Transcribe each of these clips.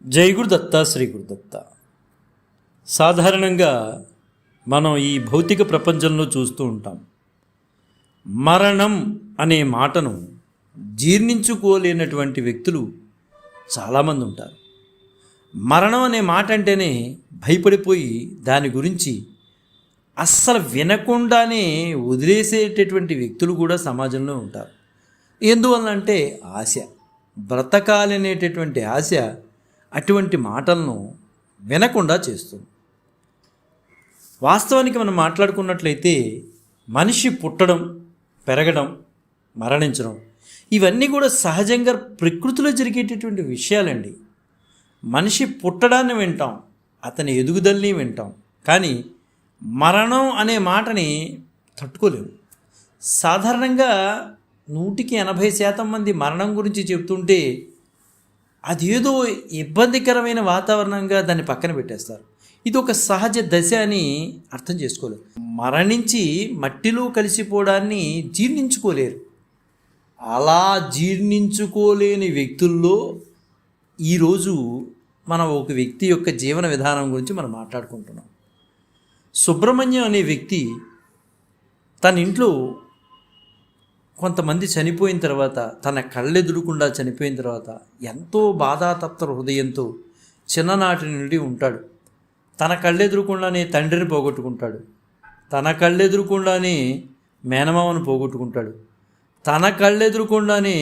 జై గురుదత్త శ్రీ గురుదత్త. సాధారణంగా మనం ఈ భౌతిక ప్రపంచంలో చూస్తూ ఉంటాం. మరణం అనే మాటను జీర్ణించుకోలేనటువంటి వ్యక్తులు చాలామంది ఉంటారు. మరణం అనే మాట అంటేనే భయపడిపోయి దాని గురించి అస్సలు వినకుండానే వదిలేసేటటువంటి వ్యక్తులు కూడా సమాజంలో ఉంటారు. ఎందువల్లంటే ఆశ, బ్రతకాలనేటటువంటి ఆశ అటువంటి మాటలను వినకుండా చేస్తుంది. వాస్తవానికి మనం మాట్లాడుకున్నట్లయితే మనిషి పుట్టడం, పెరగడం, మరణించడం ఇవన్నీ కూడా సహజంగా ప్రకృతిలో జరిగేటటువంటి విషయాలండి. మనిషి పుట్టడాన్ని వింటాం, అతని ఎదుగుదలని వింటాం, కానీ మరణం అనే మాటని తట్టుకోలేము. సాధారణంగా 180% మంది మరణం గురించి చెప్తుంటే అదేదో ఇబ్బందికరమైన వాతావరణంగా దాన్ని పక్కన పెట్టేస్తారు. ఇది ఒక సహజ దశ అని అర్థం చేసుకోలేరు. మరణించి మట్టిలో కలిసిపోవడాన్ని జీర్ణించుకోలేరు. అలా జీర్ణించుకోలేని వ్యక్తుల్లో ఈరోజు మనం ఒక వ్యక్తి యొక్క జీవన విధానం గురించి మనం మాట్లాడుకుంటున్నాం. సుబ్రహ్మణ్యం అనే వ్యక్తి తన ఇంట్లో కొంతమంది చనిపోయిన తర్వాత, తన కళ్ళెదురుకుండా చనిపోయిన తర్వాత ఎంతో బాధాతప్త హృదయంతో చిన్ననాటి నుండి ఉంటాడు. తన కళ్ళెదురుకుండానే తండ్రిని పోగొట్టుకుంటాడు, తన కళ్ళెదురుకుండానే మేనమామను పోగొట్టుకుంటాడు, తన కళ్ళెదురుకుండానే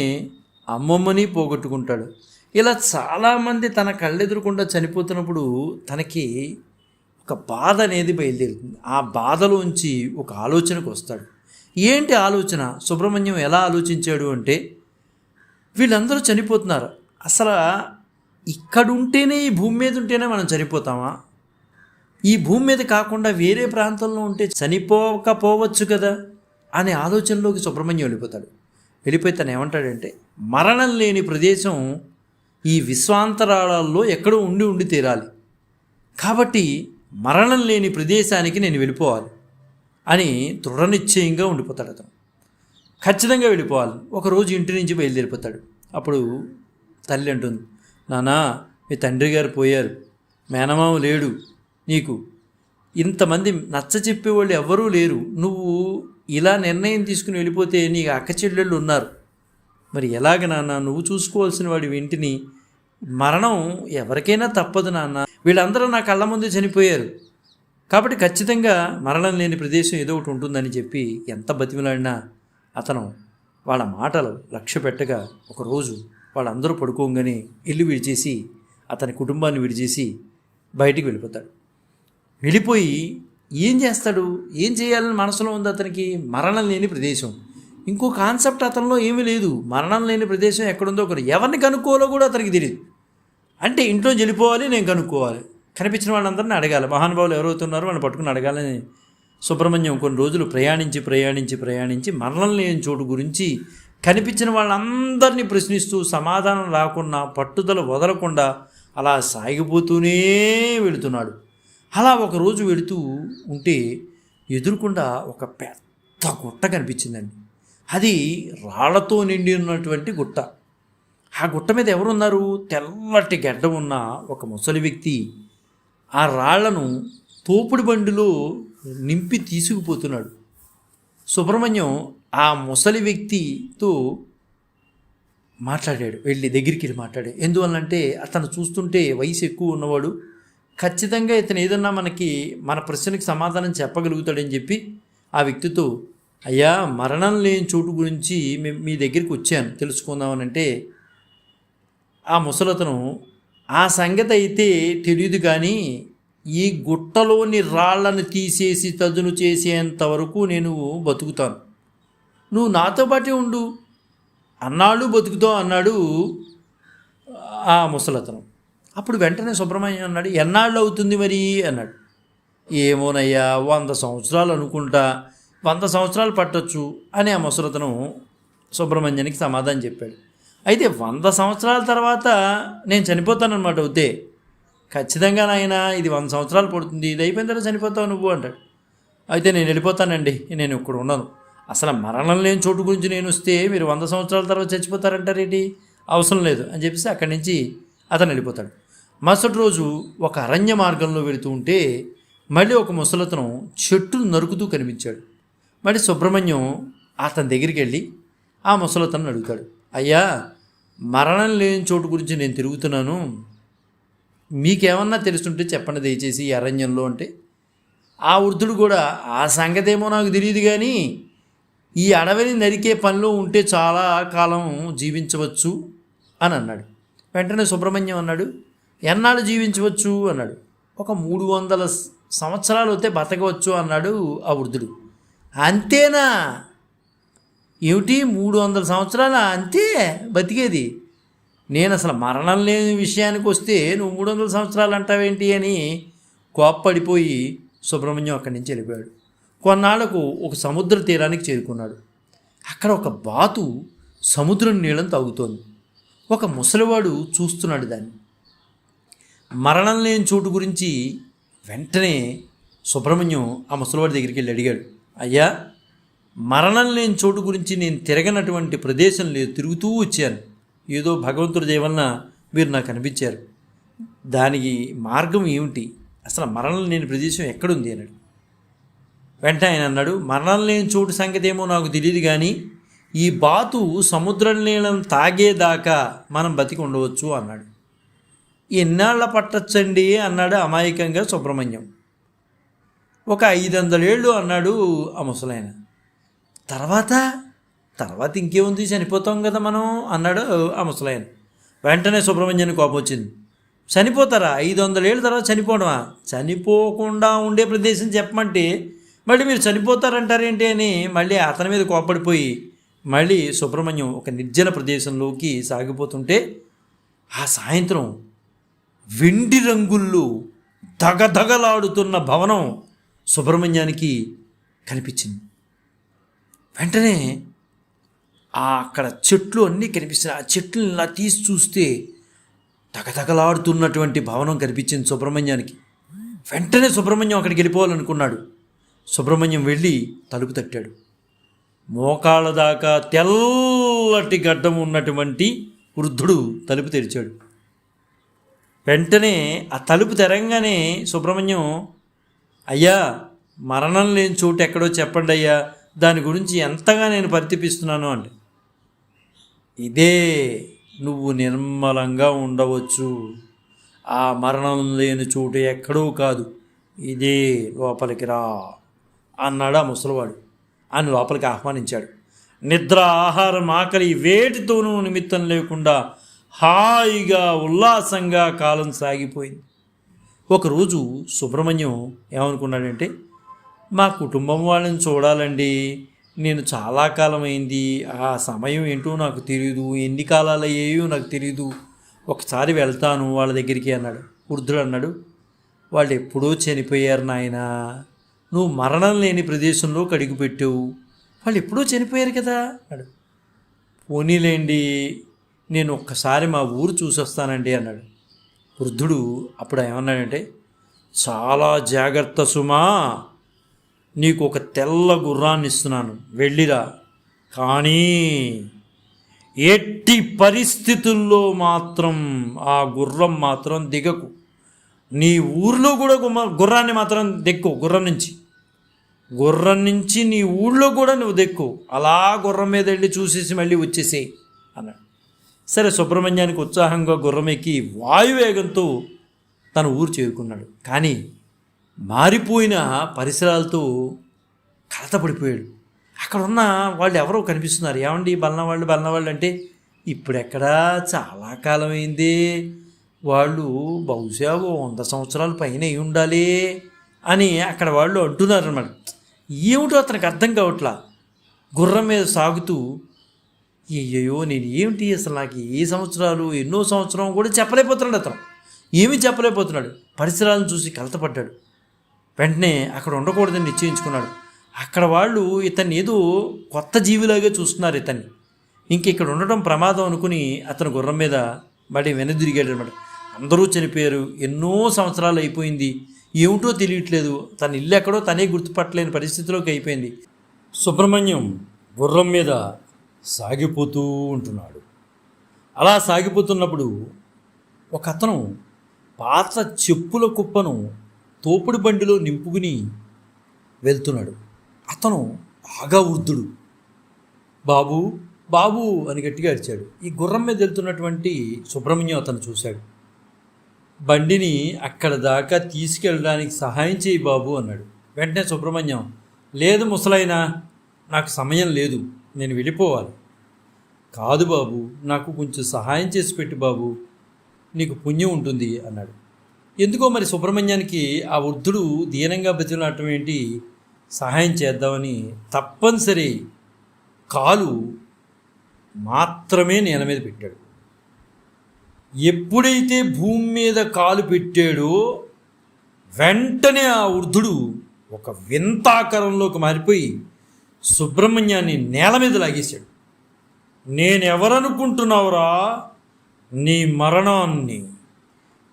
అమ్మమ్మని పోగొట్టుకుంటాడు. ఇలా చాలామంది తన కళ్ళెదురుకుండా చనిపోతున్నప్పుడు తనకి ఒక బాధ అనేది బయలుదేరుతుంది. ఆ బాధలోంచి ఒక ఆలోచనకు వస్తాడు. ఏంటి ఆలోచన? సుబ్రహ్మణ్యం ఎలా ఆలోచించాడు అంటే, వీళ్ళందరూ చనిపోతున్నారు, అసలు ఇక్కడుంటేనే, ఈ భూమి మీద ఉంటేనే మనం చనిపోతామా? ఈ భూమి మీద కాకుండా వేరే ప్రాంతంలో ఉంటే చనిపోకపోవచ్చు కదా అనే ఆలోచనలోకి సుబ్రహ్మణ్యం వెళ్ళిపోతాడు. వెళ్ళిపోయి తను ఏమంటాడంటే, మరణం లేని ప్రదేశం ఈ విశ్వాంతరాళాల్లో ఎక్కడో ఉండి తీరాలి, కాబట్టి మరణం లేని ప్రదేశానికి నేను వెళ్ళిపోవాలి అని దృఢనిశ్చయంగా ఉండిపోతాడు. అతను ఖచ్చితంగా వెళ్ళిపోవాలి. ఒకరోజు ఇంటి నుంచి బయలుదేరిపోతాడు. అప్పుడు తల్లి అంటుంది, నానా మీ తండ్రి గారు పోయారు, మేనమామ లేడు, నీకు ఇంతమంది నచ్చ చెప్పేవాళ్ళు ఎవ్వరూ లేరు, నువ్వు ఇలా నిర్ణయం తీసుకుని వెళ్ళిపోతే నీకు అక్క చెల్లెళ్ళు ఉన్నారు, మరి ఎలాగ నాన్న, నువ్వు చూసుకోవాల్సిన వాడి ఇంటిని, మరణం ఎవరికైనా తప్పదు నాన్న, వీళ్ళందరూ నా కళ్ళ ముందు చనిపోయారు, కాబట్టి ఖచ్చితంగా మరణం లేని ప్రదేశం ఏదో ఒకటి ఉంటుందని చెప్పి ఎంత బతిమిలాడినా అతను వాళ్ళ మాటలు లక్ష్య పెట్టగా ఒకరోజు వాళ్ళందరూ పడుకోగానే ఇల్లు విడిచేసి, అతని కుటుంబాన్ని విడిచేసి బయటికి వెళ్ళిపోతాడు. వెళ్ళిపోయి ఏం చేస్తాడు, ఏం చేయాలని మనసులో ఉంది అతనికి? మరణం లేని ప్రదేశం. ఇంకో కాన్సెప్ట్ అతనిలో ఏమీ లేదు. మరణం లేని ప్రదేశం ఎక్కడుందో ఒకరు, ఎవరిని కనుక్కోవాలో కూడా అతనికి తెలియదు. అంటే ఇంట్లో వెళ్ళిపోవాలి, నేను కనుక్కోవాలి, కనిపించిన వాళ్ళందరినీ అడగాలి, మహానుభావులు ఎవరవుతున్నారో వాళ్ళని పట్టుకుని అడగాలని సుబ్రహ్మణ్యం కొన్ని రోజులు ప్రయాణించి మరణం లేని చోటు గురించి కనిపించిన వాళ్ళందరినీ ప్రశ్నిస్తూ సమాధానం రాకుండా, పట్టుదల వదలకుండా అలా సాగిపోతూనే వెళుతున్నాడు. అలా ఒకరోజు వెళుతూ ఉంటే ఎదురుకుండా ఒక పెద్ద గుట్ట కనిపించిందండి. అది రాళ్లతో నిండి ఉన్నటువంటి గుట్ట. ఆ గుట్ట మీద ఎవరున్నారు? తెల్లటి గడ్డ ఉన్న ఒక ముసలి వ్యక్తి ఆ రాళ్లను తోపుడు బండిలో నింపి తీసుకుపోతున్నాడు. సుబ్రహ్మణ్యం ఆ ముసలి వ్యక్తితో మాట్లాడాడు, వెళ్ళి దగ్గరికి వెళ్ళి మాట్లాడాడు. ఎందువల్లంటే అతను చూస్తుంటే వయసు ఎక్కువ ఉన్నవాడు, ఖచ్చితంగా ఇతను ఏదన్నా మన ప్రశ్నకి సమాధానం చెప్పగలుగుతాడని చెప్పి ఆ వ్యక్తితో, అయ్యా మరణం లేని చోటు గురించి మీ దగ్గరికి వచ్చాను తెలుసుకుందామనంటే, ఆ ముసలతను ఆ సంగతి అయితే తెలియదు, కానీ ఈ గుట్టలోని రాళ్లను తీసేసి తదును చేసేంత వరకు నేను బతుకుతాను, నువ్వు నాతో పాటే ఉండు అన్నాడు, బతుకుతావు అన్నాడు ఆ ముసలతను. అప్పుడు వెంటనే సుబ్రహ్మణ్యం అన్నాడు, ఎన్నాళ్ళు అవుతుంది మరి అన్నాడు. ఏమోనయ్యా 100 సంవత్సరాలు అనుకుంటా, 100 సంవత్సరాలు పట్టొచ్చు అని ఆ ముసలతను సుబ్రహ్మణ్యానికి సమాధానం చెప్పాడు. అయితే 100 సంవత్సరాల తర్వాత నేను చనిపోతానన్నమాట. అవుతే ఖచ్చితంగా నాయన ఇది 100 సంవత్సరాలు పడుతుంది, ఇది అయిపోయిన తర్వాత చనిపోతావు నువ్వు అంటాడు. అయితే నేను వెళ్ళిపోతానండి, నేను ఇక్కడ ఉన్నాను, అసలు మరణం లేని చోటు గురించి నేను వస్తే మీరు 100 సంవత్సరాల తర్వాత చచ్చిపోతారంటారేంటి, అవసరం లేదు అని చెప్పేసి అక్కడి నుంచి అతను వెళ్ళిపోతాడు. మరుసటి రోజు ఒక అరణ్య మార్గంలో వెళుతూ ఉంటే మళ్ళీ ఒక ముసలతను చెట్టును నరుకుతూ కనిపించాడు. మళ్ళీ సుబ్రహ్మణ్యం అతని దగ్గరికి వెళ్ళి ఆ ముసలతను అడుగుతాడు, అయ్యా, మరణం లేని చోటు గురించి నేను తిరుగుతున్నాను, మీకేమన్నా తెలుసుంటే చెప్పండి దయచేసి ఈ అరణ్యంలో అంటే. ఆ వృద్ధుడు కూడా ఆ సంగతి ఏమో నాకు తెలియదు, కానీ ఈ అడవిని నరికే పనిలో ఉంటే చాలా కాలం జీవించవచ్చు అని అన్నాడు. వెంటనే సుబ్రహ్మణ్యం అన్నాడు, ఎన్నాళ్ళు జీవించవచ్చు అన్నాడు. ఒక 300 సంవత్సరాలు అయితే బతకవచ్చు అన్నాడు ఆ వృద్ధుడు. అంతేనా? ఏమిటి 300 సంవత్సరాలు అంతే బతికేది? నేను అసలు మరణం లేని విషయానికి వస్తే నువ్వు 300 సంవత్సరాలు అంటావేంటి అని కోప్పడిపోయి సుబ్రహ్మణ్యం అక్కడి నుంచి వెళ్ళిపోయాడు. కొన్నాళ్లకు ఒక సముద్ర తీరానికి చేరుకున్నాడు. అక్కడ ఒక బాతు సముద్రం నీళ్ళని తాగుతోంది. ఒక ముసలివాడు చూస్తున్నాడు దాన్ని. మరణం లేని చోటు గురించి వెంటనే సుబ్రహ్మణ్యం ఆ ముసలివాడి దగ్గరికి వెళ్ళి అడిగాడు, అయ్యా, మరణం లేని చోటు గురించి నేను తిరగనటువంటి ప్రదేశం లేదు, తిరుగుతూ వచ్చాను. ఏదో భగవంతుడి దయ వలన మీరు నాకు అనిపించారు. దానికి మార్గం ఏమిటి? అసలు మరణం లేని ప్రదేశం ఎక్కడుంది అన్నాడు. వెంటనే ఆయన అన్నాడు, మరణం లేని చోటు సంగతి ఏమో నాకు తెలియదు, కానీ ఈ బాతు సముద్రం నీళ్ళను తాగేదాకా మనం బతికి ఉండవచ్చు అన్నాడు. ఎన్నాళ్ళ పట్టచ్చండి అన్నాడు అమాయకంగా సుబ్రహ్మణ్యం. ఒక 500 ఏళ్ళు అన్నాడు ఆ ముసలాయన. తర్వాత ఇంకేముంది, చనిపోతాం కదా మనం అన్నాడు ఆ ముసలాయన. వెంటనే సుబ్రహ్మణ్యానికి కోపం వచ్చింది. చనిపోతారా? 500 ఏళ్ళ తర్వాత చనిపోవడమా? చనిపోకుండా ఉండే ప్రదేశం చెప్పమంటే మళ్ళీ మీరు చనిపోతారంటారేంటి అని మళ్ళీ అతని మీద కోప్పడిపోయి మళ్ళీ సుబ్రహ్మణ్యం ఒక నిర్జన ప్రదేశంలోకి సాగిపోతుంటే ఆ సాయంత్రం వెండి రంగుల్లో దగదగలాడుతున్న భవనం సుబ్రహ్మణ్యానికి కనిపించింది. వెంటనే అక్కడ చెట్లు అన్నీ కనిపిస్తున్నాయి. ఆ చెట్లను ఇలా తీసి చూస్తే తగతగలాడుతున్నటువంటి భవనం కనిపించింది సుబ్రహ్మణ్యానికి. వెంటనే సుబ్రహ్మణ్యం అక్కడికి వెళ్ళిపోవాలనుకున్నాడు. సుబ్రహ్మణ్యం వెళ్ళి తలుపు తట్టాడు. మోకాళ్ళ దాకా తెల్లటి గడ్డం ఉన్నటువంటి వృద్ధుడు తలుపు తెరిచాడు. వెంటనే ఆ తలుపు తెరంగానే సుబ్రహ్మణ్యం, అయ్యా, మరణం లేని చోటు ఎక్కడో చెప్పండి అయ్యా, దాని గురించి ఎంతగా నేను పరితపిస్తున్నాను అంటే. ఇదే నువ్వు నిర్మలంగా ఉండవచ్చు, ఆ మరణం లేని చోటు ఎక్కడో కాదు, ఇదే, లోపలికి రా అన్నాడు ఆ ముసలివాడు. ఆయన లోపలికి ఆహ్వానించాడు. నిద్ర, ఆహారం, ఆకలి వేటితోనూ నిమిత్తం లేకుండా హాయిగా ఉల్లాసంగా కాలం సాగిపోయింది. ఒకరోజు సుబ్రహ్మణ్యం ఏమనుకున్నాడంటే, మా కుటుంబం వాళ్ళని చూడాలండి, నేను చాలా కాలం అయింది, ఆ సమయం ఏంటో నాకు తెలియదు, ఎన్ని కాలాలు అయ్యాయో నాకు తెలియదు, ఒకసారి వెళ్తాను వాళ్ళ దగ్గరికి అన్నాడు. వృద్ధుడు అన్నాడు, వాళ్ళు ఎప్పుడో చనిపోయారు నాయనా, నువ్వు మరణం లేని ప్రదేశంలో అడుగు పెట్టావు, వాళ్ళు ఎప్పుడో చనిపోయారు కదా అన్నాడు. పోనీలేండి, నేను ఒక్కసారి మా ఊరు చూసొస్తానండి అన్నాడు. వృద్ధుడు అప్పుడు ఏమన్నాడంటే, చాలా జాగ్రత్త సుమా, నీకు ఒక తెల్ల గుర్రాన్ని ఇస్తున్నాను, వెళ్ళిరా, కానీ ఎట్టి పరిస్థితుల్లో మాత్రం ఆ గుర్రం మాత్రం దిగకు, నీ ఊర్లో కూడా గుర్రాన్ని మాత్రం దెక్కు, గుర్రం నుంచి నీ ఊళ్ళో కూడా నువ్వు దెక్కు, అలా గుర్రం మీద వెళ్ళి చూసేసి మళ్ళీ వచ్చేసేయి అన్నాడు. సరే, సుబ్రహ్మణ్యానికి ఉత్సాహంగా గుర్రం ఎక్కి వాయువేగంతో తన ఊరు చేరుకున్నాడు. కానీ మారిపోయిన పరిసరాలతో కలతపడిపోయాడు. అక్కడ ఉన్న వాళ్ళు ఎవరో కనిపిస్తున్నారు. ఏమండి బలనవాళ్ళు అంటే, ఇప్పుడెక్కడా, చాలా కాలం అయింది, వాళ్ళు బహుశా 100 సంవత్సరాల పైన అయి ఉండాలి అని అక్కడ వాళ్ళు అంటున్నారు అన్నమాట. ఏమిటో అతనికి అర్థం కావట్లా. గుర్రం మీద సాగుతూ, అయ్యయ్యో, నేను ఏమిటి అసలు, నాకు ఏ సంవత్సరాలు, ఎన్నో సంవత్సరం కూడా చెప్పలేకపోతున్నాడు. అతను ఏమీ చెప్పలేకపోతున్నాడు. పరిసరాలను చూసి కలతపడ్డాడు. వెంటనే అక్కడ ఉండకూడదని నిశ్చయించుకున్నాడు. అక్కడ వాళ్ళు ఇతన్ని ఏదో కొత్త జీవిలాగా చూస్తున్నారు ఇతన్ని. ఇంక ఇక్కడ ఉండటం ప్రమాదం అనుకుని అతను గుర్రం మీద మళ్ళీ వెనుదిరిగాడు అనమాట. అందరూ చనిపోయారు, ఎన్నో సంవత్సరాలు అయిపోయింది, ఏమిటో తెలియట్లేదు, తన ఇల్లు ఎక్కడో తనే గుర్తుపట్టలేని పరిస్థితిలోకి అయిపోయింది. సుబ్రహ్మణ్యం గుర్రం మీద సాగిపోతూ ఉంటున్నాడు. అలా సాగిపోతున్నప్పుడు ఒక అతను పాత చెప్పుల కుప్పను తోపుడు బండిలో నింపుకుని వెళ్తున్నాడు. అతను బాగా వృద్ధుడు. బాబు బాబు అని గట్టిగా అరిచాడు. ఈ గుర్రం మీద వెళ్తున్నటువంటి సుబ్రహ్మణ్యం అతను చూశాడు. బండిని అక్కడ దాకా తీసుకెళ్ళడానికి సహాయం చేయి బాబు అన్నాడు. వెంటనే సుబ్రహ్మణ్యం, లేదు ముసలైనా, నాకు సమయం లేదు, నేను వెళ్ళిపోవాలి. కాదు బాబు, నాకు కొంచెం సహాయం చేసి పెట్టు బాబు, నీకు పుణ్యం ఉంటుంది అన్నాడు. ఎందుకో మరి సుబ్రహ్మణ్యానికి ఆ వృద్ధుడు దీనంగా బతిలాడటం ఏంటి, సహాయం చేద్దామని తప్పనిసరి కాలు మాత్రమే నేల మీద పెట్టాడు. ఎప్పుడైతే భూమి మీద కాలు పెట్టాడో వెంటనే ఆ వృద్ధుడు ఒక వింతాకారంలోకి మారిపోయి సుబ్రహ్మణ్యాన్ని నేల మీద లాగేశాడు. నేనెవరనుకుంటున్నావురా, నీ మరణాన్ని,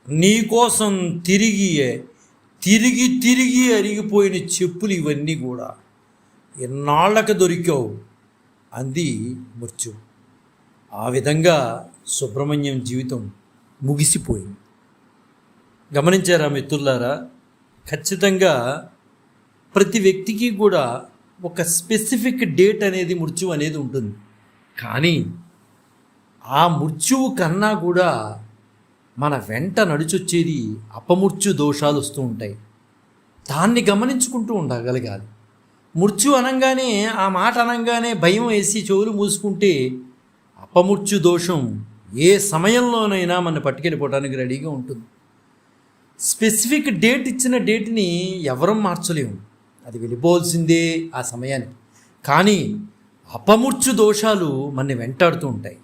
నీకోసం తిరిగి తిరిగి తిరిగి అరిగిపోయిన చెప్పులు ఇవన్నీ కూడా ఎన్నాళ్ళకి దొరికావు అంది మృత్యు. ఆ విధంగా సుబ్రహ్మణ్యం జీవితం ముగిసిపోయింది. గమనించారా మిత్రులారా? ఖచ్చితంగా ప్రతి వ్యక్తికి కూడా ఒక స్పెసిఫిక్ డేట్ అనేది, మృత్యు అనేది ఉంటుంది. కానీ ఆ మృత్యువు కన్నా కూడా మన వెంట నడిచొచ్చేది అపమృత్యు దోషాలు వస్తూ ఉంటాయి. దాన్ని గమనించుకుంటూ ఉండగలగాలి. మృత్యు అనగానే, ఆ మాట అనగానే భయం వేసి చెవులు మూసుకుంటే అపమృత్యు దోషం ఏ సమయంలోనైనా మన పట్టుకెళ్ళిపోవడానికి రెడీగా ఉంటుంది. స్పెసిఫిక్ డేట్, ఇచ్చిన డేట్ని ఎవరం మార్చలేము, అది వెళ్ళిపోవాల్సిందే ఆ సమయానికి. కానీ అపమృత్యు దోషాలు మనని వెంటాడుతూ ఉంటాయి.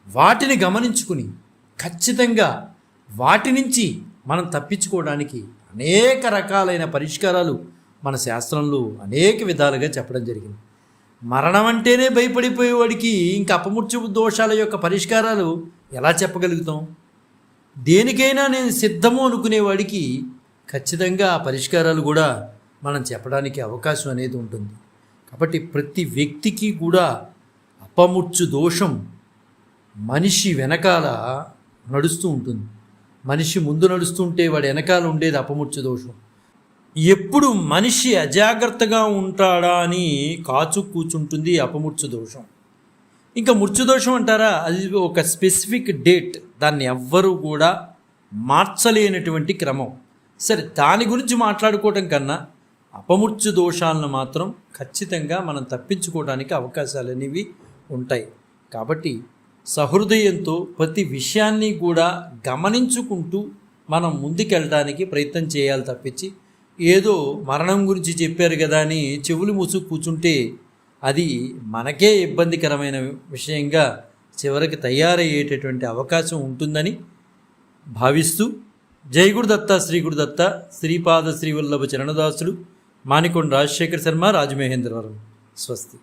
వాటిని గమనించుకుని ఖచ్చితంగా వాటి నుంచి మనం తప్పించుకోవడానికి అనేక రకాలైన పరిష్కారాలు మన శాస్త్రంలో అనేక విధాలుగా చెప్పడం జరిగింది. మరణం అంటేనే భయపడిపోయేవాడికి ఇంకా అపమృత్యు దోషాల యొక్క పరిష్కారాలు ఎలా చెప్పగలుగుతాం? దేనికైనా నేను సిద్ధము అనుకునేవాడికి ఖచ్చితంగా ఆ పరిష్కారాలు కూడా మనం చెప్పడానికి అవకాశం అనేది ఉంటుంది. కాబట్టి ప్రతి వ్యక్తికి కూడా అపమృత్యు దోషం మనిషి వెనకాల నడుస్తూ ఉంటుంది. మనిషి ముందు నడుస్తుంటే వాడి వెనకాల ఉండేది అపమృత్యు దోషం. ఎప్పుడు మనిషి అజాగ్రత్తగా ఉంటాడా అని కాచు కూర్చుంటుంది అపమృత్యు దోషం. ఇంకా మృత్యుదోషం అంటారా, అది ఒక స్పెసిఫిక్ డేట్, దాన్ని ఎవ్వరూ కూడా మార్చలేనటువంటి క్రమం. సరే, దాని గురించి మాట్లాడుకోవటం కన్నా అపమృత్యు దోషాలను మాత్రం ఖచ్చితంగా మనం తప్పించుకోవడానికి అవకాశాలు అనేవి ఉంటాయి. కాబట్టి సహృదయంతో ప్రతి విషయాన్ని కూడా గమనించుకుంటూ మనం ముందుకెళ్ళడానికి ప్రయత్నం చేయాలి తప్పించి, ఏదో మరణం గురించి చెప్పారు కదా అని చెవులు మూసుకు కూర్చుంటే అది మనకే ఇబ్బందికరమైన విషయంగా చివరికి తయారయ్యేటటువంటి అవకాశం ఉంటుందని భావిస్తూ, జై గురుదత్త, శ్రీ గురుదత్త, శ్రీపాద శ్రీవల్లభ చరణదాసుడు, మానికొండ రాజశేఖర శర్మ, రాజమహేంద్రవరం. స్వస్తి.